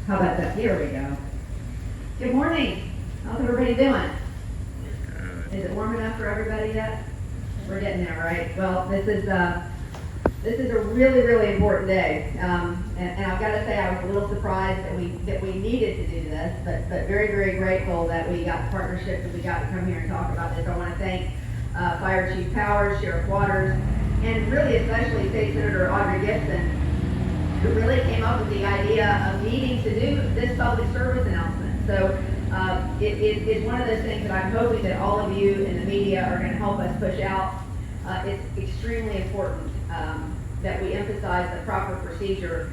How about that? Here we go. Good morning. How's everybody doing? Is it warm enough for everybody yet? We're getting there, right? Well, this is a really, really important day. And I've got to say I was a little surprised that we needed to do this, but very, very grateful that we got the partnership that we got to come here and talk about this. I want to thank Fire Chief Powers, Sheriff Waters, and really especially State Senator Audrey Gibson, who really came up with the idea of needing to do this public service announcement. So it's one of those things that I'm hoping that all of you in the media are going to help us push out. It's extremely important that we emphasize the proper procedure.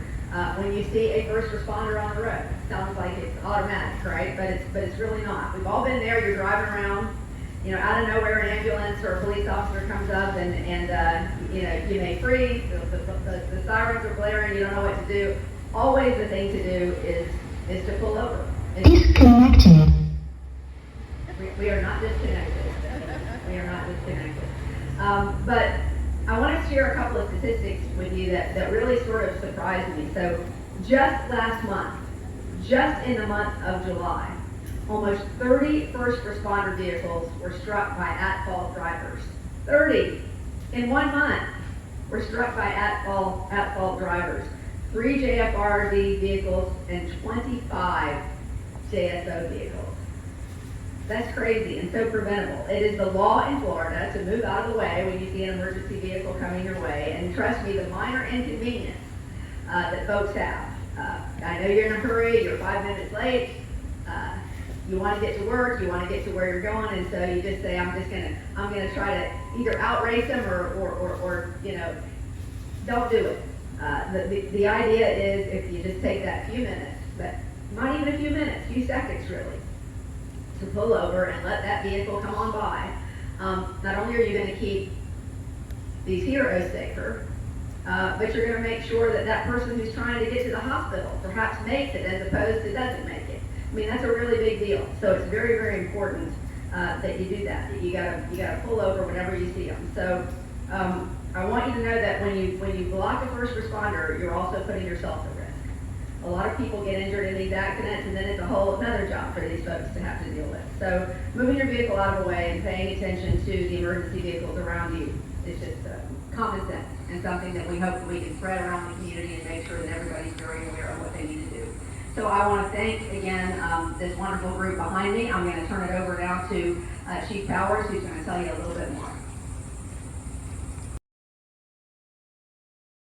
When you see a first responder on the road, it sounds like it's automatic, right? But it's really not. We've all been there. You're driving around, out of nowhere, an ambulance or a police officer comes up and you may freeze. The sirens are blaring. You don't know what to do. Always the thing to do is to pull over. Disconnected. We are not disconnected. We are not disconnected. But I want to share a couple of statistics with you that really sort of surprised me. So just last month, just in the month of July, almost 30 first responder vehicles were struck by at-fault drivers. 30 in 1 month were struck by at-fault drivers. 3 JFRD vehicles and 25 JSO vehicles. That's crazy and so preventable. It is the law in Florida to move out of the way when you see an emergency vehicle coming your way. And trust me, the minor inconvenience that folks have. I know you're in a hurry, you're 5 minutes late, you want to get to work, you want to get to where you're going, and so you just say, I'm gonna try to either outrace them or don't do it. The idea is if you just take that few minutes, but not even a few minutes, few seconds really, to pull over and let that vehicle come on by. Not only are you going to keep these heroes safer, but you're going to make sure that that person who's trying to get to the hospital perhaps makes it as opposed to doesn't make it. I mean, that's a really big deal. So it's very, very important that you do that. You gotta pull over whenever you see them. So I want you to know that when you block a first responder, you're also putting yourself at risk. A lot of people get injured in these accidents, and then it's a whole another job for these folks to have to deal with. So moving your vehicle out of the way and paying attention to the emergency vehicles around you is just common sense and something that we hope we can spread around the community and make sure that everybody's very aware of what they need to do. So I want to thank again this wonderful group behind me. I'm going to turn it over now to Chief Powers, who's going to tell you a little bit more.